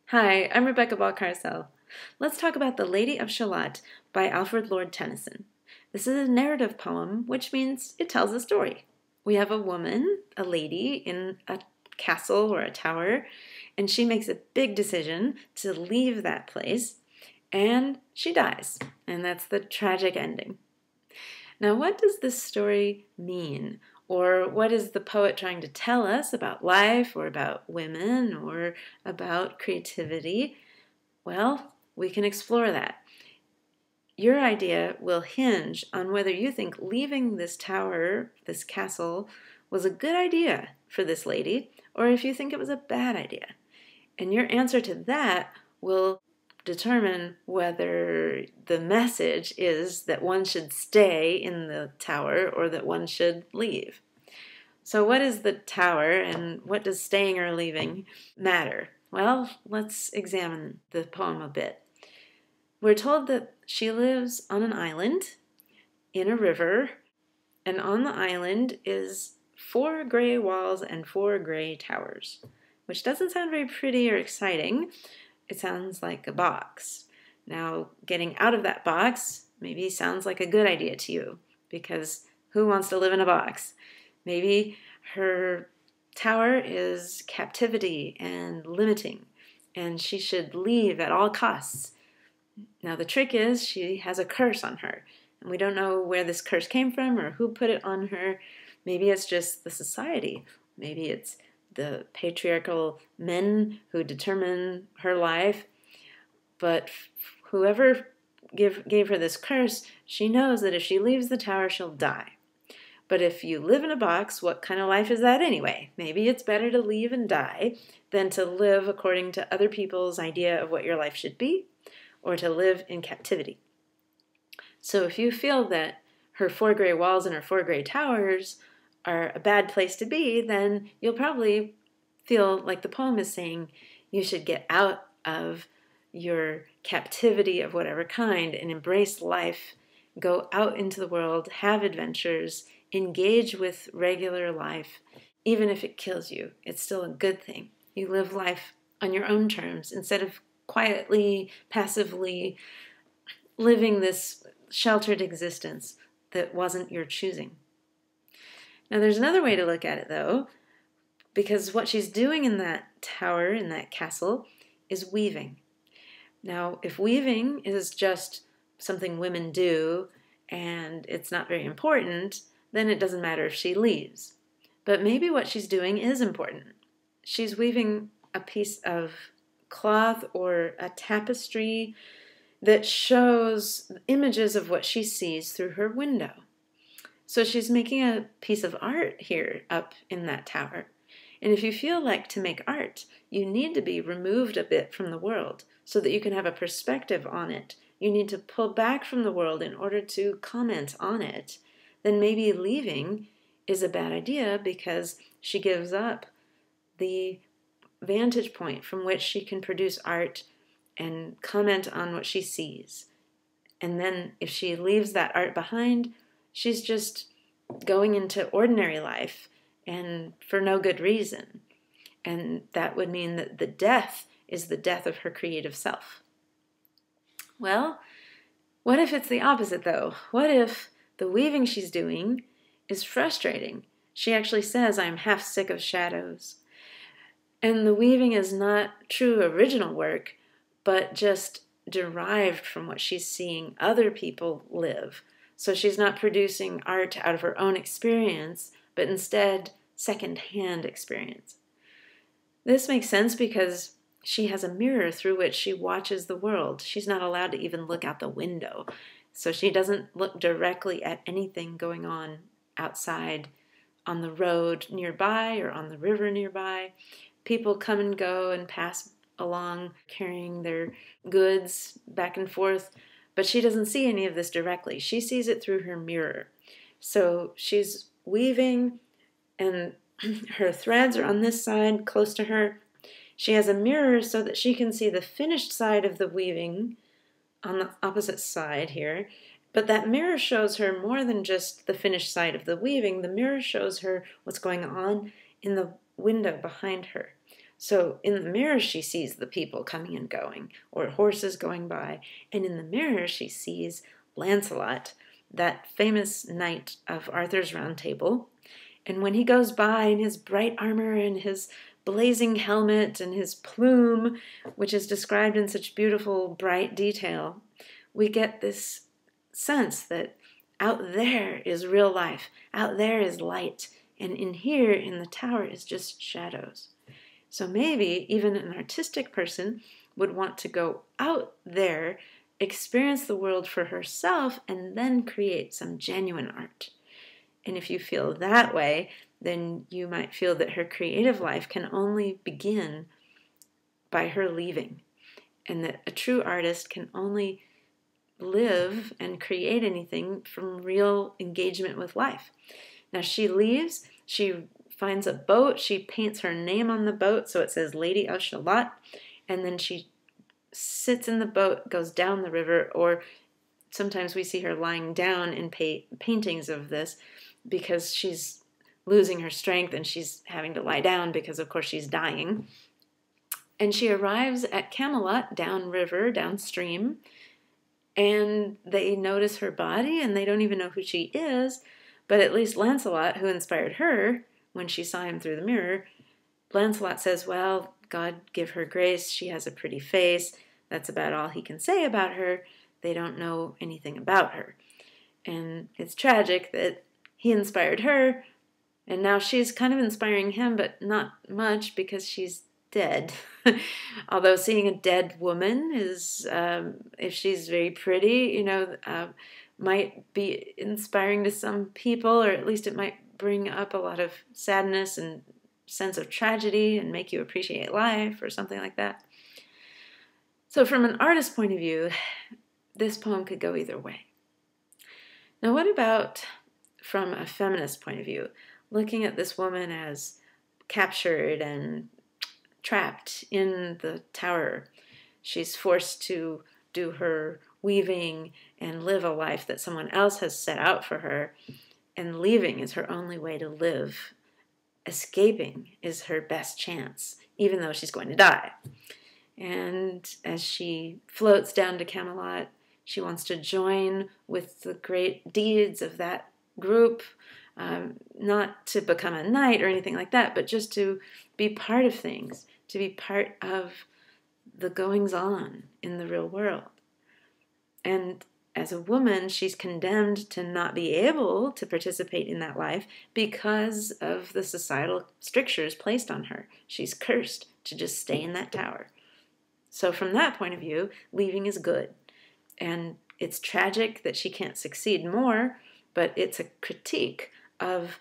Hi, I'm Rebecca Ball-Carcel. Let's talk about The Lady of Shalott by Alfred Lord Tennyson. This is a narrative poem, which means it tells a story. We have a woman, a lady, in a castle or a tower, and she makes a big decision to leave that place, and she dies, and that's the tragic ending. Now, what does this story mean? Or what is the poet trying to tell us about life or about women or about creativity? Well, we can explore that. Your idea will hinge on whether you think leaving this tower, this castle, was a good idea for this lady, or if you think it was a bad idea. And your answer to that will determine whether the message is that one should stay in the tower or that one should leave. So what is the tower and what does staying or leaving matter? Well, let's examine the poem a bit. We're told that she lives on an island in a river, and on the island is 4 gray walls and 4 gray towers, which doesn't sound very pretty or exciting. It sounds like a box. Now, getting out of that box maybe sounds like a good idea to you, because who wants to live in a box? Maybe her tower is captivity and limiting, and she should leave at all costs. Now, the trick is she has a curse on her, and we don't know where this curse came from or who put it on her. Maybe it's just the society. Maybe it's the patriarchal men who determine her life. But whoever gave her this curse, she knows that if she leaves the tower, she'll die. But if you live in a box, what kind of life is that anyway? Maybe it's better to leave and die than to live according to other people's idea of what your life should be, or to live in captivity. So if you feel that her 4 gray walls and her 4 gray towers are a bad place to be, then you'll probably feel like the poem is saying you should get out of your captivity of whatever kind and embrace life, go out into the world, have adventures, engage with regular life. Even if it kills you, it's still a good thing. You live life on your own terms instead of quietly, passively living this sheltered existence that wasn't your choosing. Now, there's another way to look at it, though, because what she's doing in that tower, in that castle, is weaving. Now, if weaving is just something women do and it's not very important, then it doesn't matter if she leaves. But maybe what she's doing is important. She's weaving a piece of cloth or a tapestry that shows images of what she sees through her window. So she's making a piece of art here up in that tower. And if you feel like to make art, you need to be removed a bit from the world so that you can have a perspective on it. You need to pull back from the world in order to comment on it. Then maybe leaving is a bad idea because she gives up the vantage point from which she can produce art and comment on what she sees. And then if she leaves that art behind, she's just going into ordinary life and for no good reason. And that would mean that the death is the death of her creative self. Well, what if it's the opposite, though? What if the weaving she's doing is frustrating? She actually says, "I'm half sick of shadows." And the weaving is not true original work, but just derived from what she's seeing other people live. So she's not producing art out of her own experience, but instead second-hand experience. This makes sense because she has a mirror through which she watches the world. She's not allowed to even look out the window. So she doesn't look directly at anything going on outside on the road nearby or on the river nearby. People come and go and pass along carrying their goods back and forth, but she doesn't see any of this directly. She sees it through her mirror. So she's weaving and her threads are on this side close to her. She has a mirror so that she can see the finished side of the weaving on the opposite side here. But that mirror shows her more than just the finished side of the weaving. The mirror shows her what's going on in the window behind her. So in the mirror, she sees the people coming and going, or horses going by. And in the mirror, she sees Lancelot, that famous knight of Arthur's Round Table. And when he goes by in his bright armor and his blazing helmet and his plume, which is described in such beautiful, bright detail, we get this sense that out there is real life, out there is light, and in here, in the tower, is just shadows. So maybe even an artistic person would want to go out there, experience the world for herself, and then create some genuine art. And if you feel that way, then you might feel that her creative life can only begin by her leaving, and that a true artist can only live and create anything from real engagement with life. Now she leaves, she finds a boat, she paints her name on the boat so it says Lady of Shalott, and then she sits in the boat, goes down the river, or sometimes we see her lying down in paintings of this because she's losing her strength and she's having to lie down because of course she's dying. And she arrives at Camelot, downriver, downstream, and they notice her body and they don't even know who she is, but at least Lancelot, who inspired her when she saw him through the mirror, Lancelot says, well, God give her grace, she has a pretty face, that's about all he can say about her, they don't know anything about her. And it's tragic that he inspired her, and now she's kind of inspiring him, but not much because she's dead. Although seeing a dead woman is, if she's very pretty, might be inspiring to some people, or at least it might bring up a lot of sadness and sense of tragedy and make you appreciate life or something like that. So from an artist's point of view, this poem could go either way. Now what about from a feminist point of view, looking at this woman as captured and trapped in the tower? She's forced to do her weaving and live a life that someone else has set out for her, and leaving is her only way to live. Escaping is her best chance, even though she's going to die. And as she floats down to Camelot, she wants to join with the great deeds of that group, not to become a knight or anything like that, but just to be part of things, to be part of the goings-on in the real world. And as a woman, she's condemned to not be able to participate in that life because of the societal strictures placed on her. She's cursed to just stay in that tower. So from that point of view, leaving is good. And it's tragic that she can't succeed more, but it's a critique of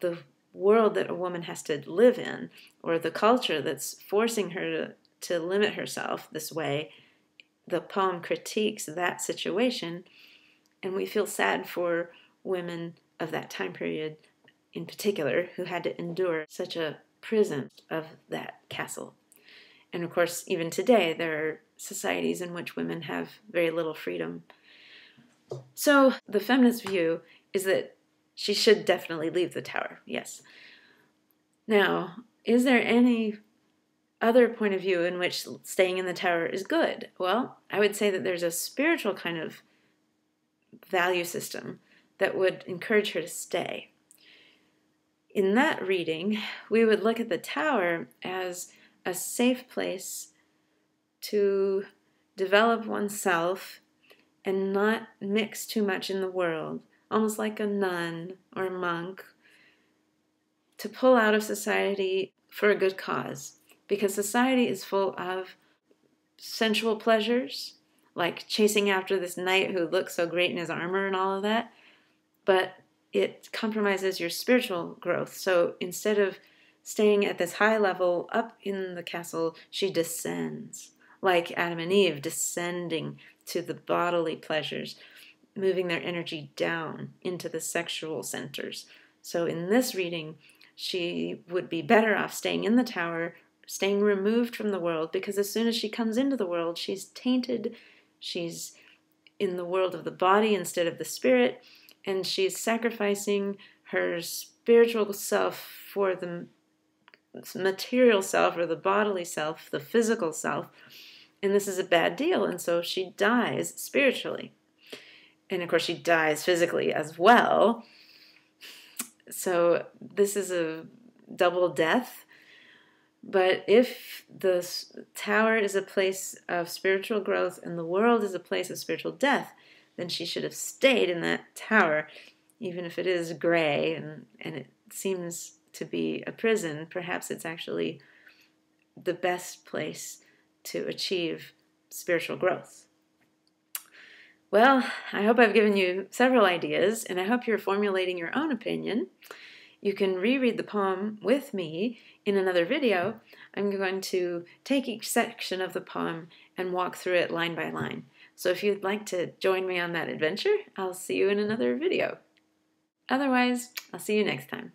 the world that a woman has to live in, or the culture that's forcing her to limit herself this way. The poem critiques that situation, and we feel sad for women of that time period in particular who had to endure such a prison of that castle. And of course, even today, there are societies in which women have very little freedom. So the feminist view is that she should definitely leave the tower, yes. Now, is there any other point of view in which staying in the tower is good? Well, I would say that there's a spiritual kind of value system that would encourage her to stay. In that reading, we would look at the tower as a safe place to develop oneself and not mix too much in the world, almost like a nun or a monk, to pull out of society for a good cause. Because society is full of sensual pleasures, like chasing after this knight who looks so great in his armor and all of that, but it compromises your spiritual growth. So instead of staying at this high level up in the castle, she descends, like Adam and Eve descending to the bodily pleasures, moving their energy down into the sexual centers. So in this reading, she would be better off staying in the tower, staying removed from the world, because as soon as she comes into the world, she's tainted, she's in the world of the body instead of the spirit, and she's sacrificing her spiritual self for the material self or the bodily self, the physical self, and this is a bad deal, and so she dies spiritually. And of course she dies physically as well. So this is a double death. But if the tower is a place of spiritual growth and the world is a place of spiritual death, then she should have stayed in that tower, even if it is gray and it seems to be a prison. Perhaps it's actually the best place to achieve spiritual growth. Well, I hope I've given you several ideas, and I hope you're formulating your own opinion. You can reread the poem with me in another video. I'm going to take each section of the poem and walk through it line by line. So if you'd like to join me on that adventure, I'll see you in another video. Otherwise, I'll see you next time.